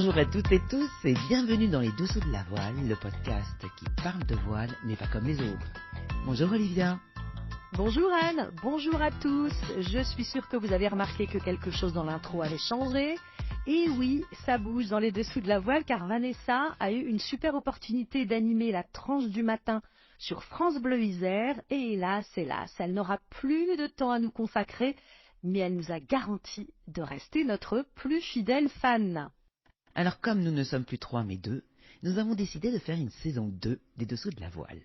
Bonjour à toutes et tous et bienvenue dans les Dessous de la voile, le podcast qui parle de voile mais pas comme les autres. Bonjour Olivia. Bonjour Anne, bonjour à tous. Je suis sûre que vous avez remarqué que quelque chose dans l'intro avait changé. Et oui, ça bouge dans les Dessous de la voile car Vanessa a eu une super opportunité d'animer la tranche du matin sur France Bleu Isère. Et hélas, elle n'aura plus de temps à nous consacrer, mais elle nous a garanti de rester notre plus fidèle fan. Alors comme nous ne sommes plus 3 mais 2, nous avons décidé de faire une saison 2 des Dessous de la voile.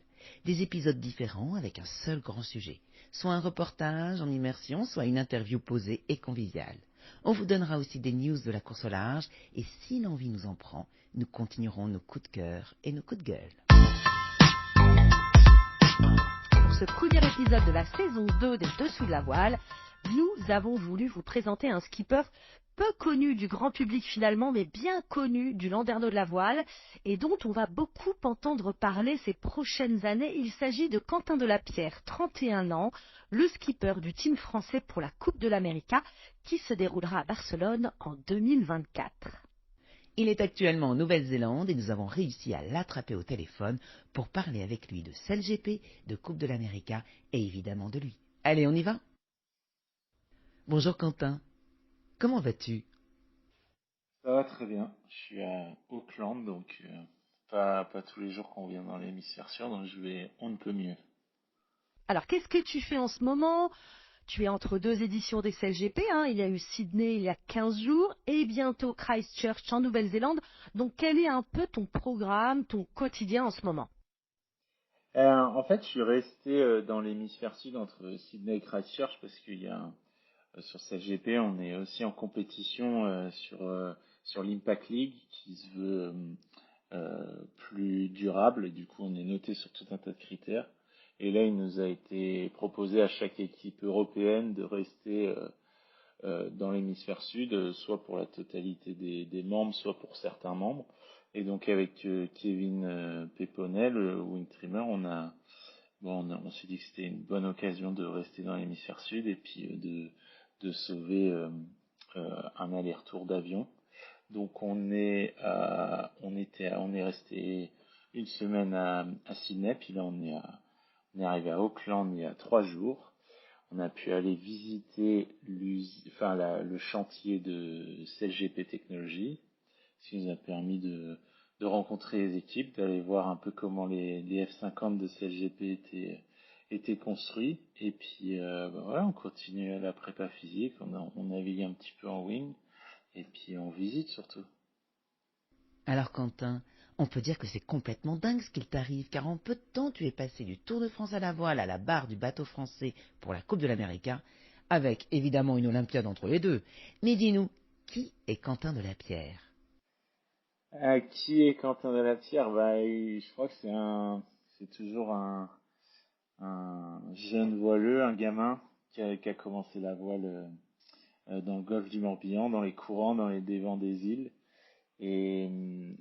Des épisodes différents avec un seul grand sujet, soit un reportage en immersion, soit une interview posée et conviviale. On vous donnera aussi des news de la course au large et si l'envie nous en prend, nous continuerons nos coups de cœur et nos coups de gueule. Pour ce premier épisode de la saison 2 des Dessous de la voile, nous avons voulu vous présenter un skipper peu connu du grand public finalement, mais bien connu du landerneau de la voile et dont on va beaucoup entendre parler ces prochaines années. Il s'agit de Quentin Delapierre, 31 ans, le skipper du team français pour la Coupe de l'América qui se déroulera à Barcelone en 2024. Il est actuellement en Nouvelle-Zélande et nous avons réussi à l'attraper au téléphone pour parler avec lui de CELGP, de Coupe de l'América et évidemment de lui. Allez, on y va ? Bonjour Quentin, comment vas-tu ? Ça va très bien. Je suis à Auckland, donc pas tous les jours qu'on vient dans l'hémisphère sud, donc on ne peut mieux. Alors qu'est-ce que tu fais en ce moment ? Tu es entre deux éditions des CLGP, il y a eu Sydney il y a 15 jours et bientôt Christchurch en Nouvelle-Zélande. Donc quel est un peu ton programme, ton quotidien en ce moment ? En fait, je suis resté dans l'hémisphère sud entre Sydney et Christchurch parce qu'il y a sur CLGP, on est aussi en compétition sur l'Impact League qui se veut plus durable et du coup on est noté sur tout un tas de critères. Et là, il nous a été proposé à chaque équipe européenne de rester dans l'hémisphère sud, soit pour la totalité des membres, soit pour certains membres. Et donc avec Kevin Péponel, le wing trimmer, on s'est dit que c'était une bonne occasion de rester dans l'hémisphère sud et puis de sauver un aller-retour d'avion. Donc on est resté une semaine à Sydney, puis là on est arrivé à Auckland il y a 3 jours. On a pu aller visiter le chantier de CLGP Technologies, ce qui nous a permis de rencontrer les équipes, d'aller voir un peu comment les F50 de CLGP étaient construits. Et puis voilà, on continue la prépa physique, on navigue un petit peu en wing, et puis on visite surtout. Alors Quentin, on peut dire que c'est complètement dingue ce qu'il t'arrive, car en peu de temps tu es passé du Tour de France à la voile à la barre du bateau français pour la Coupe de l'América, avec évidemment une Olympiade entre les deux. Mais dis-nous, qui est Quentin Delapierre ? Qui est Quentin Delapierre ? Je crois que c'est toujours un jeune voileux, un gamin qui a commencé la voile dans le golfe du Morbihan, dans les courants, dans les dévents des îles. Et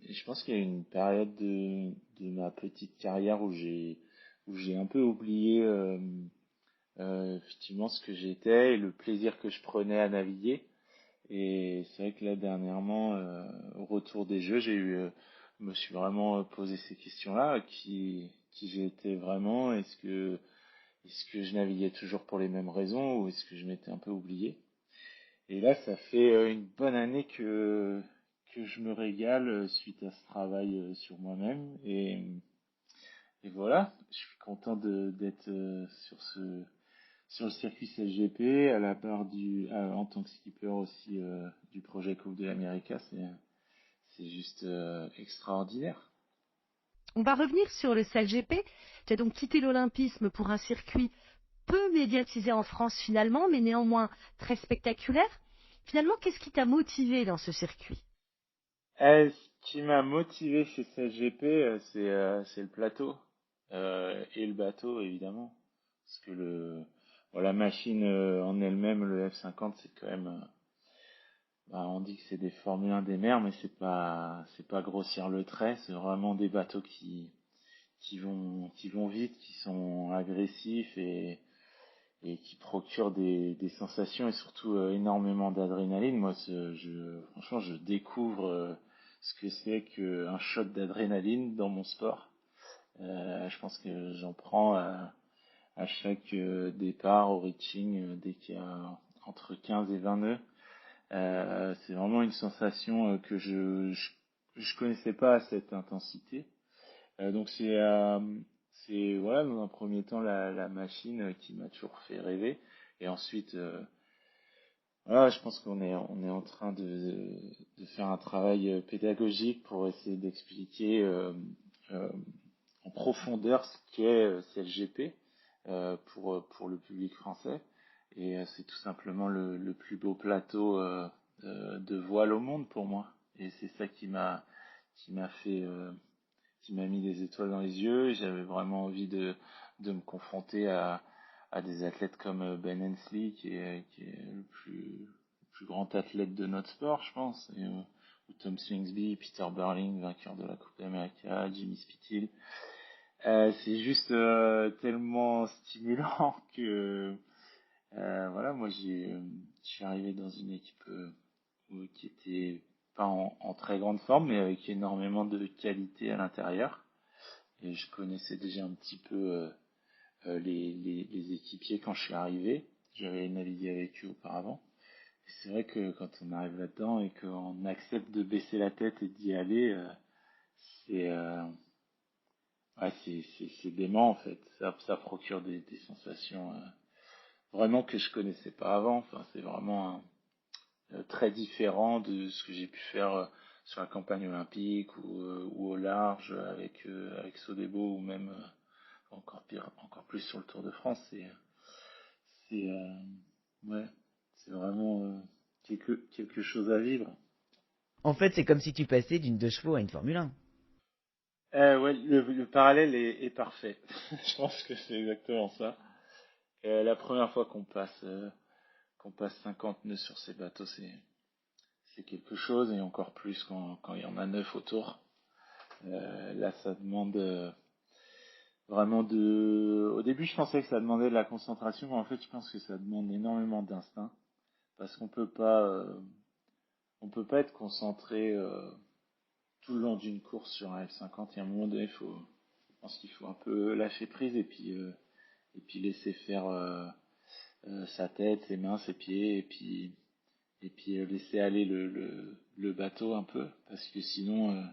je pense qu'il y a une période de ma petite carrière où j'ai un peu oublié effectivement ce que j'étais et le plaisir que je prenais à naviguer. Et c'est vrai que là dernièrement, au retour des Jeux, je me suis vraiment posé ces questions-là, qui j'étais vraiment, est-ce que je naviguais toujours pour les mêmes raisons ou est-ce que je m'étais un peu oublié? Et là, ça fait une bonne année que je me régale suite à ce travail sur moi-même. Et voilà, je suis content d'être sur le circuit CLGP, à la barre en tant que skipper aussi du projet Coupe de l'América. C'est juste extraordinaire. On va revenir sur le CLGP. Tu as donc quitté l'olympisme pour un circuit peu médiatisé en France finalement, mais néanmoins très spectaculaire. Finalement, qu'est-ce qui t'a motivé dans ce circuit ? Ce qui m'a motivé chez CLGP, c'est le plateau et le bateau évidemment, parce que la machine en elle-même, le F50, c'est quand même, on dit que c'est des Formule 1 des mers, mais c'est pas grossir le trait, c'est vraiment des bateaux qui vont vite, qui sont agressifs et qui procurent des sensations et surtout énormément d'adrénaline. Moi, franchement, je découvre ce que c'est qu'un shot d'adrénaline dans mon sport. Je pense que j'en prends à chaque départ au reaching dès qu'il y a entre 15 et 20 nœuds. C'est vraiment une sensation que je connaissais pas à cette intensité. Donc c'est voilà, dans un premier temps la machine qui m'a toujours fait rêver, et ensuite voilà, je pense qu'on est en train de faire un travail pédagogique pour essayer d'expliquer en profondeur ce qu'est CLGP pour le public français. Et c'est tout simplement le plus beau plateau de voile au monde pour moi. Et c'est ça qui m'a fait qui m'a mis des étoiles dans les yeux. J'avais vraiment envie de me confronter à des athlètes comme Ben Hensley, qui est le plus grand athlète de notre sport, je pense, ou Tom Slingsby, Peter Burling, vainqueur de la Coupe d'Amérique, Jimmy Spithill. C'est juste tellement stimulant que voilà, moi je suis arrivé dans une équipe qui était pas en très grande forme, mais avec énormément de qualité à l'intérieur. Et je connaissais déjà un petit peu les équipiers quand je suis arrivé. J'avais navigué avec eux auparavant. Et c'est vrai que quand on arrive là-dedans et qu'on accepte de baisser la tête et d'y aller, c'est ouais, c'est dément en fait. Ça procure des sensations vraiment que je connaissais pas avant. Enfin, c'est vraiment très différent de ce que j'ai pu faire sur la campagne olympique ou au large avec Sodebo, ou même encore plus sur le Tour de France. C'est ouais, c'est vraiment quelque chose à vivre. En fait, c'est comme si tu passais d'une 2 chevaux à une Formule 1. Ouais, le parallèle est parfait. Je pense que c'est exactement ça. La première fois qu'on passe 50 nœuds sur ces bateaux, c'est quelque chose, et encore plus quand il y en a 9 autour. Là, ça demande vraiment au début, je pensais que ça demandait de la concentration, mais en fait, je pense que ça demande énormément d'instinct, parce on peut pas être concentré tout le long d'une course sur un F50. Et à un moment donné, je pense qu'il faut un peu lâcher prise, et puis laisser faire sa tête, ses mains, ses pieds, et puis laisser aller le bateau un peu, parce que sinon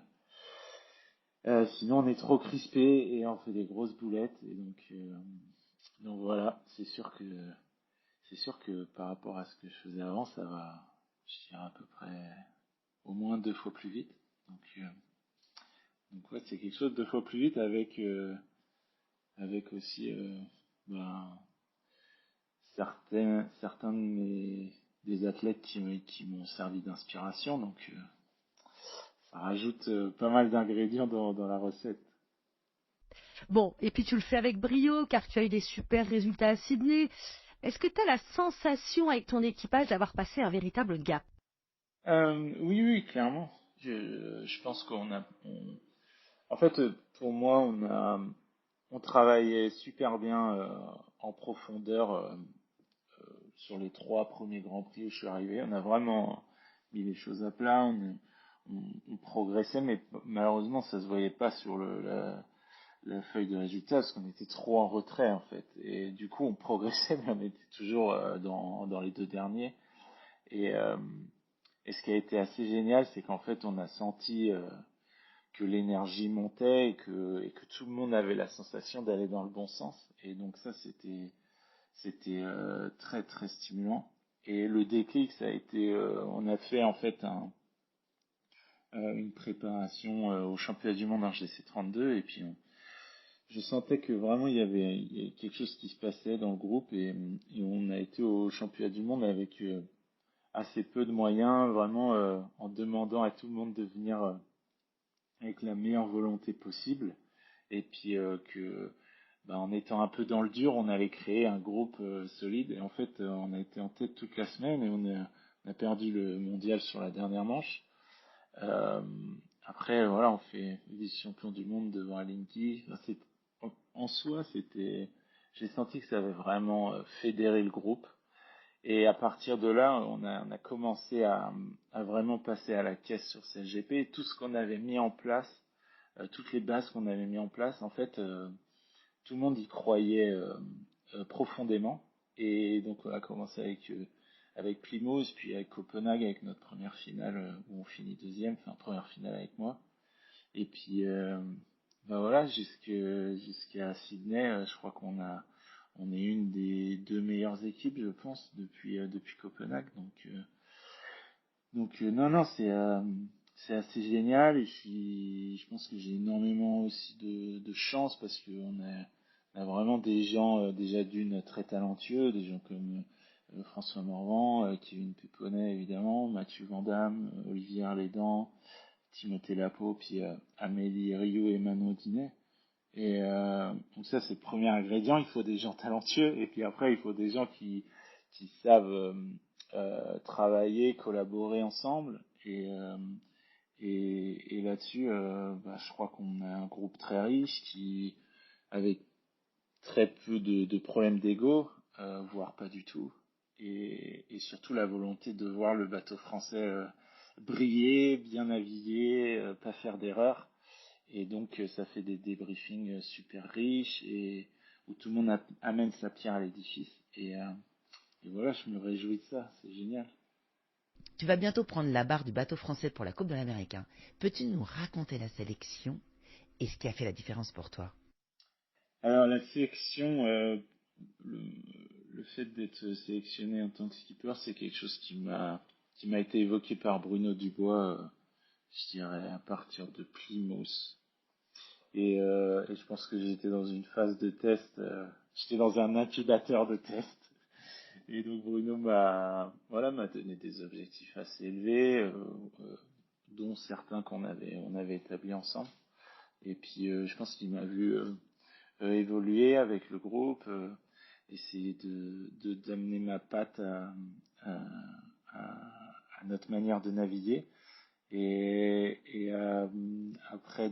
on est trop crispé et on fait des grosses boulettes. Et donc voilà, c'est sûr que par rapport à ce que je faisais avant, ça va, je dirais à peu près au moins 2 fois plus vite. Donc ouais, c'est quelque chose 2 fois plus vite, avec aussi ben, certains des athlètes qui m'ont servi d'inspiration. Donc ça rajoute pas mal d'ingrédients dans la recette. Bon, et puis tu le fais avec brio car tu as eu des super résultats à Sydney. Est-ce que tu as la sensation avec ton équipage d'avoir passé un véritable gap? Oui, clairement. Je pense en fait, pour moi, on travaillait super bien en profondeur sur les 3 premiers Grands Prix où je suis arrivé. On a vraiment mis les choses à plat, on progressait, mais malheureusement, ça se voyait pas sur la feuille de résultats, parce qu'on était trop en retrait en fait. Et du coup, on progressait, mais on était toujours dans les 2 derniers. Et, euh, et ce qui a été assez génial, c'est qu'en fait, on a senti que l'énergie montait, et que tout le monde avait la sensation d'aller dans le bon sens. Et donc ça, c'était très très stimulant. Et le déclic, ça a été, on a fait en fait une préparation au championnat du monde en GC32, et puis je sentais que vraiment il y avait quelque chose qui se passait dans le groupe, et on a été au championnat du monde avec assez peu de moyens, vraiment en demandant à tout le monde de venir avec la meilleure volonté possible, et puis en étant un peu dans le dur, on allait créer un groupe solide. Et en fait, on a été en tête toute la semaine, et on a perdu le mondial sur la dernière manche. Euh, Après, voilà, on fait vice-champion du monde devant Alinki. En soi, j'ai senti que ça avait vraiment fédéré le groupe, Et à partir de là, on a commencé à vraiment passer à la caisse sur CLGP. Et tout ce qu'on avait mis en place, toutes les bases qu'on avait mis en place, en fait, tout le monde y croyait profondément. Et donc on a commencé avec Plymouth, puis avec Copenhague, avec notre première finale où on finit deuxième, enfin première finale avec moi. Et puis voilà, jusqu'à Sydney, je crois on est une des deux meilleures équipes, je pense, depuis Copenhague. Donc non, non, c'est assez génial. Et puis, je pense que j'ai énormément aussi de chance parce on a vraiment des gens déjà d'une très talentueux, des gens comme François Morvan, Kevin Péponnet évidemment, Mathieu Vandamme, Olivier Arlédan, Timothée Lapeau, puis Amélie Rioux et Manon Dinet. Et donc ça, c'est le premier ingrédient. Il faut des gens talentueux. Et puis après, il faut des gens qui savent travailler, collaborer ensemble. Et là-dessus, je crois qu'on a un groupe très riche avec très peu de problèmes d'ego, voire pas du tout. Et surtout la volonté de voir le bateau français briller, bien naviguer, pas faire d'erreurs. Et donc, ça fait des débriefings super riches et où tout le monde amène sa pierre à l'édifice. Et voilà, je me réjouis de ça. C'est génial. Tu vas bientôt prendre la barre du bateau français pour la Coupe de l'Amérique. Peux-tu nous raconter la sélection et ce qui a fait la différence pour toi? Alors, la sélection, le, le fait d'être sélectionné en tant que skipper, c'est quelque chose qui m'a été évoqué par Bruno Dubois, je dirais, à partir de Plymouth. Et je pense que j'étais dans une phase de test, j'étais dans un incubateur de test. Et donc Bruno m'a donné des objectifs assez élevés, dont certains on avait établis ensemble. Et puis je pense qu'il m'a vu évoluer avec le groupe, essayer d'amener ma patte à, à notre manière de naviguer. Et après,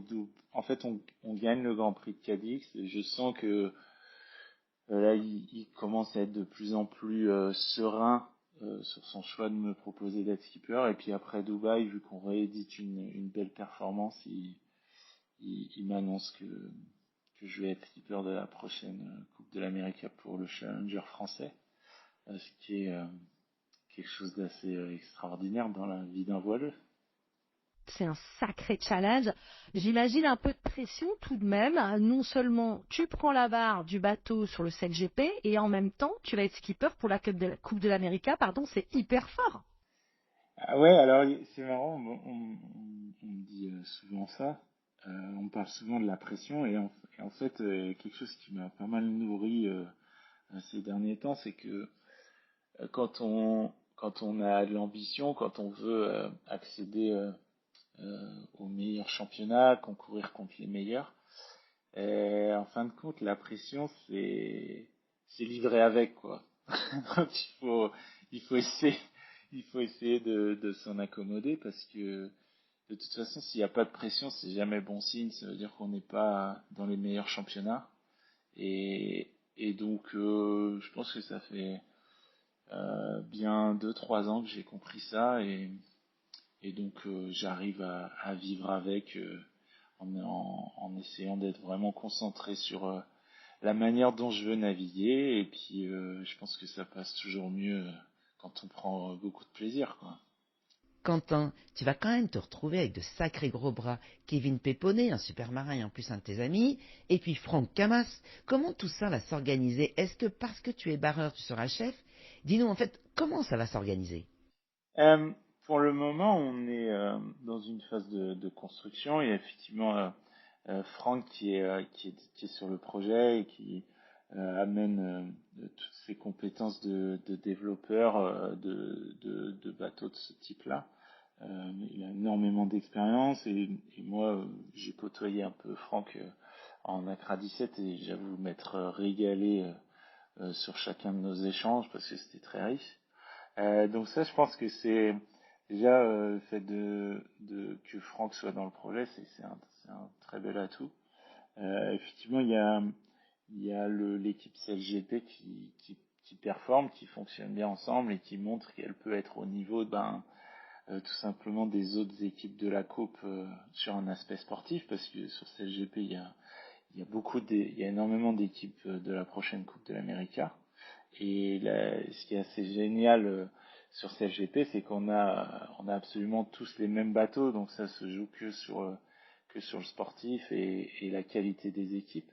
en fait, on gagne le Grand Prix de Cadix et je sens que là, il commence à être de plus en plus serein sur son choix de me proposer d'être skipper. Et puis après Dubaï, vu qu'on réédite une belle performance, il m'annonce que je vais être skipper de la prochaine Coupe de l'Amérique pour le Challenger français, ce qui est quelque chose d'assez extraordinaire dans la vie d'un voileux. C'est un sacré challenge. J'imagine un peu de pression tout de même. Non seulement tu prends la barre du bateau sur le CLGP et en même temps tu vas être skipper pour la Coupe de l'Amérique. Pardon, c'est hyper fort. Ah ouais, alors c'est marrant, on me dit souvent ça. On me parle souvent de la pression et en fait, quelque chose qui m'a pas mal nourri ces derniers temps, c'est que quand on a de l'ambition, quand on veut accéder aux meilleurs championnats, concourir contre les meilleurs, et en fin de compte, la pression, c'est livré avec, quoi. Donc il faut essayer, il faut essayer de s'en accommoder parce que de toute façon, s'il n'y a pas de pression, c'est jamais bon signe. Ça veut dire qu'on n'est pas dans les meilleurs championnats. Et donc, je pense que ça fait bien 2-3 ans que j'ai compris ça et donc j'arrive à vivre avec en essayant d'être vraiment concentré sur la manière dont je veux naviguer et puis je pense que ça passe toujours mieux quand on prend beaucoup de plaisir, quoi. Quentin, tu vas quand même te retrouver avec de sacrés gros bras. Kevin Péponnet, un super marin et en plus un de tes amis, et puis Franck Camas. Comment tout ça va s'organiser? Est-ce que parce que tu es barreur, tu seras chef? Dis-nous en fait, comment ça va s'organiser? Euh, pour le moment, on est dans une phase de construction. Il y a effectivement Franck qui est sur le projet et qui amène toutes ses compétences de développeur de bateaux de ce type-là. Il a énormément d'expérience et moi, j'ai côtoyé un peu Franck en Accra 17 et j'avoue m'être régalé sur chacun de nos échanges parce que c'était très riche. Donc ça, je pense que c'est déjà le fait que Franck soit dans le projet, c'est un très bel atout. Effectivement, il y a l'équipe CLGP qui qui performent, qui fonctionnent bien ensemble et qui montrent qu'elle peut être au niveau tout simplement des autres équipes de la Coupe sur un aspect sportif, parce que sur CLGP il y a énormément d'équipes de la prochaine Coupe de l'Amérique. Et là, ce qui est assez génial sur CLGP, c'est qu'on a absolument tous les mêmes bateaux, donc ça se joue que sur le sportif et la qualité des équipes.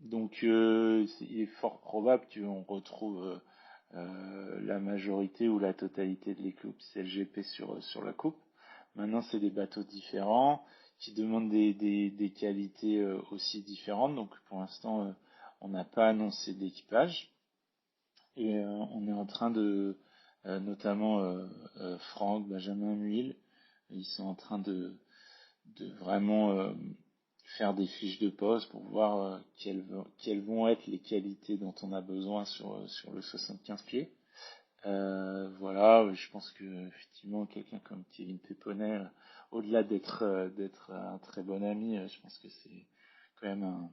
Donc il est fort probable qu'on retrouve la majorité ou la totalité de l'équipe CLGP sur la coupe. Maintenant, c'est des bateaux différents qui demandent des qualités aussi différentes. Donc pour l'instant, on n'a pas annoncé d'équipage. Et on est en train de, notamment Franck, Benjamin Muil, ils sont en train de vraiment faire des fiches de poste pour voir quelles vont être les qualités dont on a besoin sur le 75 pieds. Voilà, je pense que effectivement quelqu'un comme Kevin Péponnet, au-delà d'être un très bon ami, je pense que c'est quand même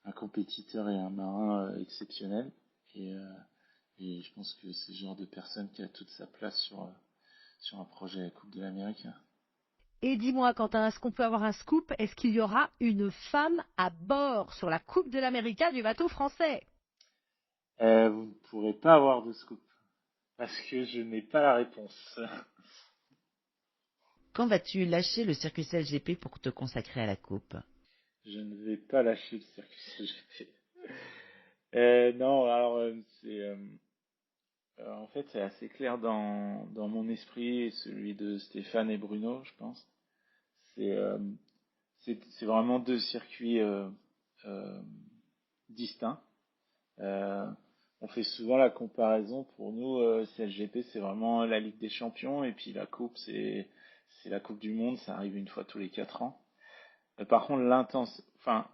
un compétiteur et un marin exceptionnel. Et je pense que c'est le genre de personne qui a toute sa place sur un projet Coupe de l'Amérique. Et dis-moi, Quentin, est-ce qu'on peut avoir un scoop? Est-ce qu'il y aura une femme à bord sur la Coupe de l'Amérique du bateau français? Vous ne pourrez pas avoir de scoop, parce que je n'ai pas la réponse. Quand vas-tu lâcher le Circus LGP pour te consacrer à la coupe? Je ne vais pas lâcher le Circus LGP. Non, alors en fait c'est assez clair dans mon esprit et celui de Stéphane et Bruno, je pense. C'est c'est vraiment deux circuits euh, distincts. Euh, on fait souvent la comparaison. Pour nous, CLGP, c'est vraiment la Ligue des Champions, et puis la Coupe, c'est la Coupe du Monde. Ça arrive une fois tous les 4 ans. Par contre, enfin,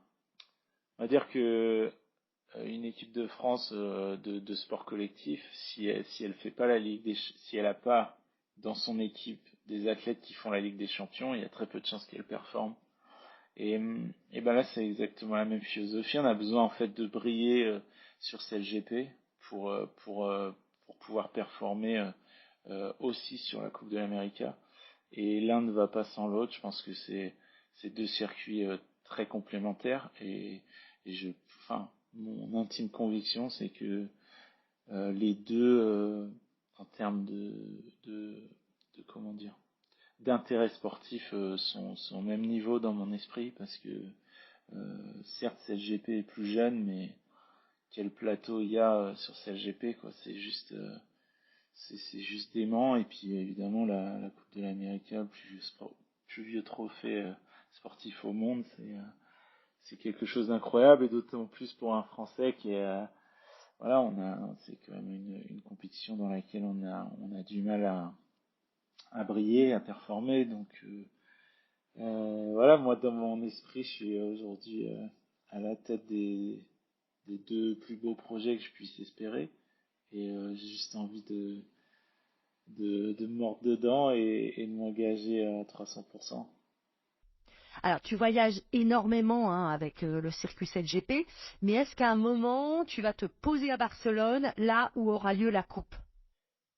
on va dire que une équipe de France de sport collectif, si elle fait pas la si elle a pas dans son équipe des athlètes qui font la Ligue des Champions, il y a très peu de chances qu'elle performe. Et ben là, c'est exactement la même philosophie. On a besoin en fait de briller sur CLGP pour pouvoir performer aussi sur la Coupe de l'Amérique. Et l'un ne va pas sans l'autre. Je pense que c'est deux circuits très complémentaires. Enfin, mon intime conviction, c'est que les deux, en termes comment dire, d'intérêt sportif sont au même niveau dans mon esprit, parce que certes CLGP est plus jeune, mais quel plateau il y a sur CLGP, quoi. C'est juste dément. Et puis évidemment la Coupe de l'Amérique, plus vieux trophée sportif au monde, c'est quelque chose d'incroyable, et d'autant plus pour un Français qui est voilà, c'est quand même une compétition dans laquelle on a du mal à briller, à performer. Donc voilà, moi dans mon esprit, je suis aujourd'hui à la tête des deux plus beaux projets que je puisse espérer, et j'ai juste envie de me mordre dedans et de m'engager à 300%. Alors, tu voyages énormément avec le Circus LGP, mais est-ce qu'à un moment, tu vas te poser à Barcelone, là où aura lieu la Coupe?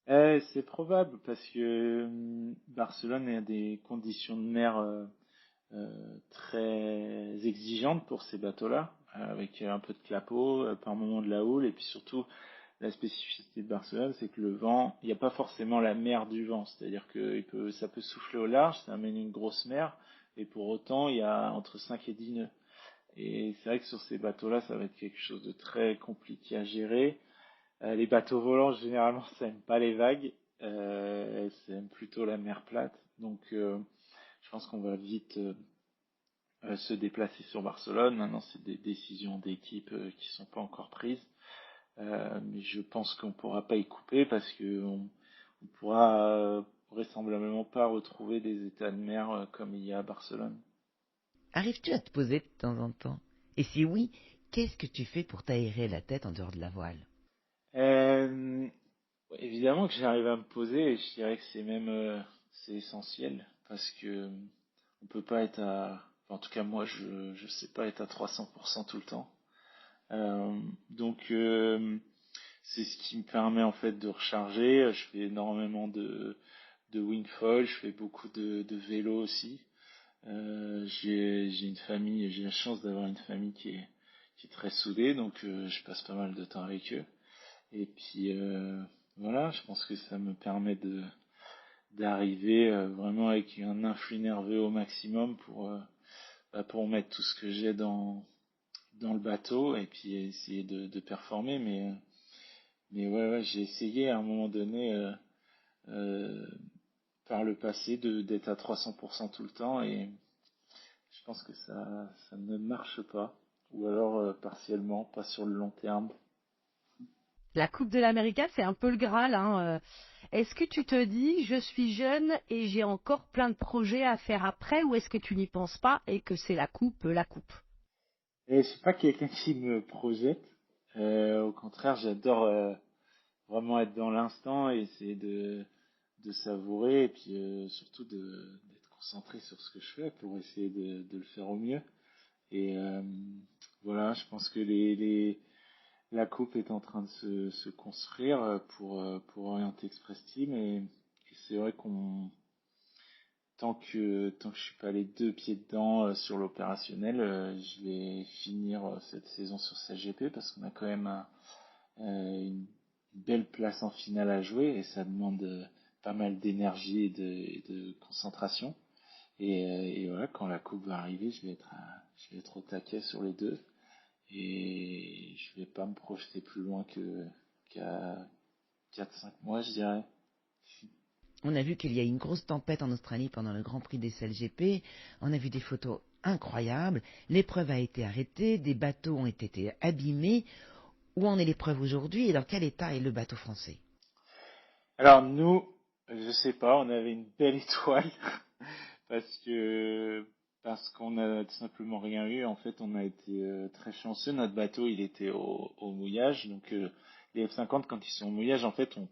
C'est probable, parce que Barcelone a des conditions de mer très exigeantes pour ces bateaux-là, avec un peu de clapot, par moment de la houle, et puis surtout la spécificité de Barcelone, c'est que le vent, il n'y a pas forcément la mer du vent, c'est-à-dire que ça peut souffler au large, ça amène une grosse mer, et pour autant il y a entre 5 et 10 nœuds. Et c'est vrai que sur ces bateaux-là, ça va être quelque chose de très compliqué à gérer. Les bateaux volants, généralement, ça aime pas les vagues, ça aime plutôt la mer plate. Donc je pense qu'on va vite se déplacer sur Barcelone. Maintenant, c'est des décisions d'équipe qui sont pas encore prises. Mais je pense qu'on pourra pas y couper, parce que on pourra vraisemblablement pas retrouver des états de mer comme il y a à Barcelone. Arrives-tu à te poser de temps en temps? Et si oui, qu'est-ce que tu fais pour t'aérer la tête en dehors de la voile? Euh, Évidemment que j'arrive à me poser, et je dirais que c'est essentiel, parce que on peut pas être en tout cas moi je sais pas être à 300% tout le temps. Donc c'est ce qui me permet en fait de recharger. Je fais énormément de windfall, je fais beaucoup de vélo aussi. J'ai une famille, j'ai la chance d'avoir une famille qui est très soudée, donc je passe pas mal de temps avec eux. Et puis voilà, je pense que ça me permet d'arriver vraiment avec un influx nerveux au maximum pour mettre tout ce que j'ai dans le bateau et puis essayer de performer. Mais ouais, j'ai essayé à un moment donné euh, par le passé d'être à 300% tout le temps et je pense que ça ne marche pas. Ou alors partiellement, pas sur le long terme. La Coupe de l'América, c'est un peu le Graal, hein. Est-ce que tu te dis, je suis jeune et j'ai encore plein de projets à faire après, ou est-ce que tu n'y penses pas et que c'est la coupe, la coupe? Et je suis pas quelqu'un qui me projette. Au contraire, j'adore vraiment être dans l'instant et essayer de savourer et puis surtout d'être concentré sur ce que je fais pour essayer de le faire au mieux. Et voilà, je pense que la coupe est en train de se construire pour orienter Express Team et c'est vrai qu'on tant que je suis pas les deux pieds dedans sur l'opérationnel, je vais finir cette saison sur CGP parce qu'on a quand même une belle place en finale à jouer et ça demande pas mal d'énergie et de concentration. Et voilà, quand la coupe va arriver, je vais être au taquet sur les deux et je vais pas me projeter plus loin qu'à 4-5 mois, je dirais. On a vu qu'il y a une grosse tempête en Australie pendant le Grand Prix des CLGP. On a vu des photos incroyables. L'épreuve a été arrêtée, des bateaux ont été abîmés. Où en est l'épreuve aujourd'hui et dans quel état est le bateau français? Alors nous, je sais pas, on avait une belle étoile parce qu'on a tout simplement rien eu. En fait, on a été très chanceux. Notre bateau, il était au mouillage. Donc les F50, quand ils sont au mouillage, en fait, on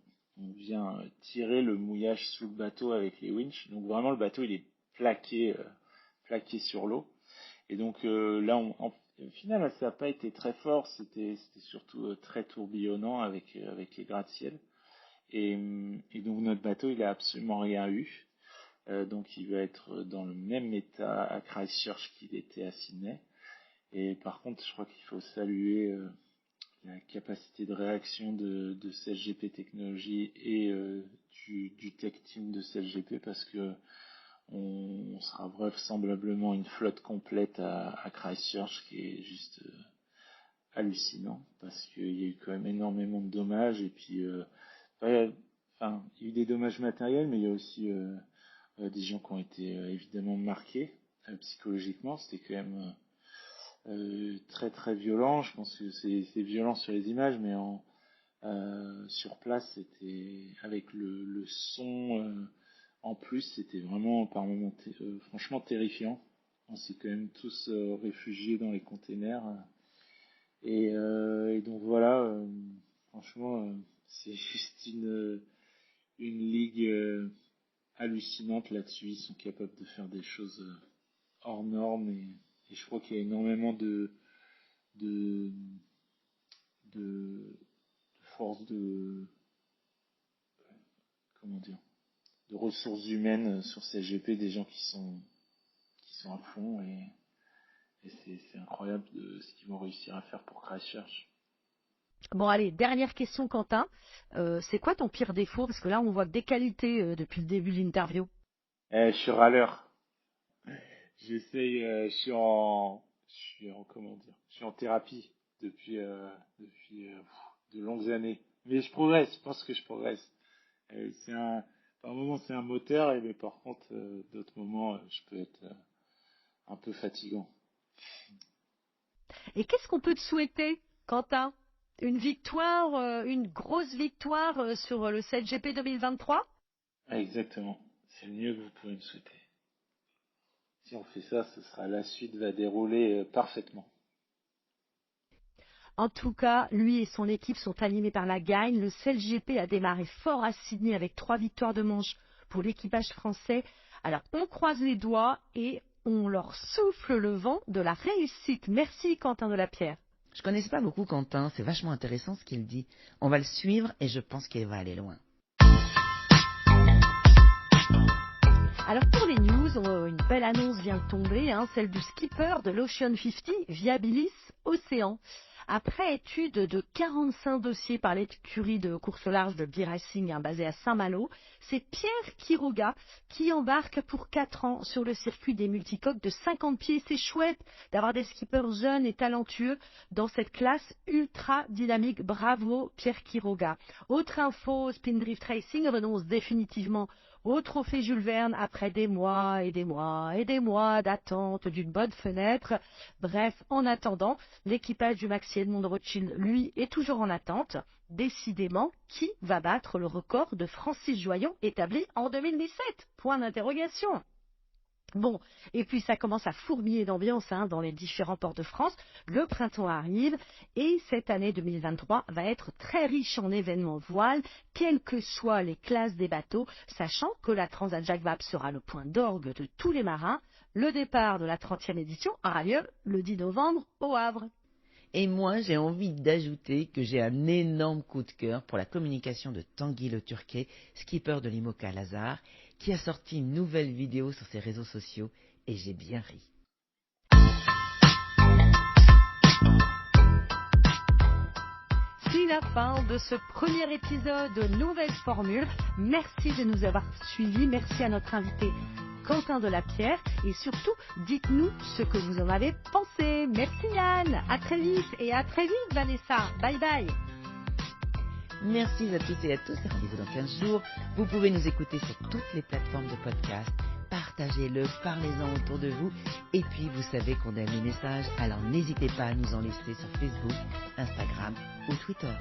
vient tirer le mouillage sous le bateau avec les winches. Donc vraiment, le bateau, il est plaqué sur l'eau. Et donc là, au final, ça n'a pas été très fort. C'était surtout très tourbillonnant avec les gratte-ciel. Et donc notre bateau, il a absolument rien eu. Donc il va être dans le même état à Christchurch qu'il était à Sydney. Et par contre, je crois qu'il faut saluer la capacité de réaction de CLGP Technologies et du tech team de CLGP parce que on sera vraisemblablement une flotte complète à Christchurch qui est juste hallucinant parce qu'il y a eu quand même énormément de dommages et puis ouais, enfin, il y a eu des dommages matériels, mais il y a aussi des gens qui ont été évidemment marqués psychologiquement. C'était quand même très très violent. Je pense que c'est violent sur les images, mais sur place, c'était avec le son en plus, c'était vraiment par moments franchement terrifiant. On s'est quand même tous réfugiés dans les containers. Et donc voilà, franchement, c'est juste une ligue hallucinante là-dessus. Ils sont capables de faire des choses hors normes et je crois qu'il y a énormément de, de force comment dire, de ressources humaines sur CGP, des gens qui sont à fond et c'est incroyable ce qu'ils vont réussir à faire pour Christchurch. Bon, allez, dernière question, Quentin. C'est quoi ton pire défaut? Parce que là, on voit que des qualités depuis le début de l'interview. Je suis râleur. J'essaye, je suis en comment dire, je suis en thérapie depuis de longues années. Mais je progresse, je pense que je progresse. Par moments c'est un moteur, mais par contre d'autres moments je peux être un peu fatigant. Et qu'est-ce qu'on peut te souhaiter, Quentin? Une victoire, une grosse victoire sur le 7GP 2023? Ah, exactement, c'est le mieux que vous pouvez me souhaiter. Si on fait ça, la suite va dérouler parfaitement. En tout cas, lui et son équipe sont animés par la gagne. Le 7GP a démarré fort à Sydney avec 3 victoires de manche pour l'équipage français. Alors, on croise les doigts et on leur souffle le vent de la réussite. Merci, Quentin Delapierre. Je connaissais pas beaucoup Quentin, c'est vachement intéressant ce qu'il dit. On va le suivre et je pense qu'il va aller loin. Alors pour les news, une belle annonce vient de tomber, celle du skipper de l'Ocean 50, Viabilis Océan. Après étude de 45 dossiers par l'écurie de course au large de B-Racing basée à Saint-Malo, c'est Pierre Quiroga qui embarque pour 4 ans sur le circuit des multicoques de 50 pieds. C'est chouette d'avoir des skippers jeunes et talentueux dans cette classe ultra dynamique. Bravo Pierre Quiroga. Autre info, Spindrift Racing renonce définitivement au trophée Jules Verne après des mois et des mois et des mois d'attente d'une bonne fenêtre. Bref, en attendant, l'équipage du Maxi Edmond de Rothschild, lui, est toujours en attente. Décidément, qui va battre le record de Francis Joyon établi en 2017 ? Point d'interrogation. Bon, et puis ça commence à fourmiller d'ambiance dans les différents ports de France. Le printemps arrive et cette année 2023 va être très riche en événements voile, quelles que soient les classes des bateaux, sachant que la Transat Jacques Vabre sera le point d'orgue de tous les marins. Le départ de la 30e édition aura lieu le 10 novembre au Havre. Et moi, j'ai envie d'ajouter que j'ai un énorme coup de cœur pour la communication de Tanguy Le Turquet, skipper de l'IMOCA Lazare, qui a sorti une nouvelle vidéo sur ses réseaux sociaux et j'ai bien ri. C'est la fin de ce premier épisode de Nouvelle Formule. Merci de nous avoir suivis. Merci à notre invité Quentin Delapierre et surtout, dites-nous ce que vous en avez pensé. Merci Yann, à très vite et à très vite Vanessa. Bye bye. Merci à tous et à tous et rendez-vous dans 15 jours. Vous pouvez nous écouter sur toutes les plateformes de podcast. Partagez-le, parlez-en autour de vous. Et puis, vous savez qu'on aime les messages, alors n'hésitez pas à nous en laisser sur Facebook, Instagram ou Twitter.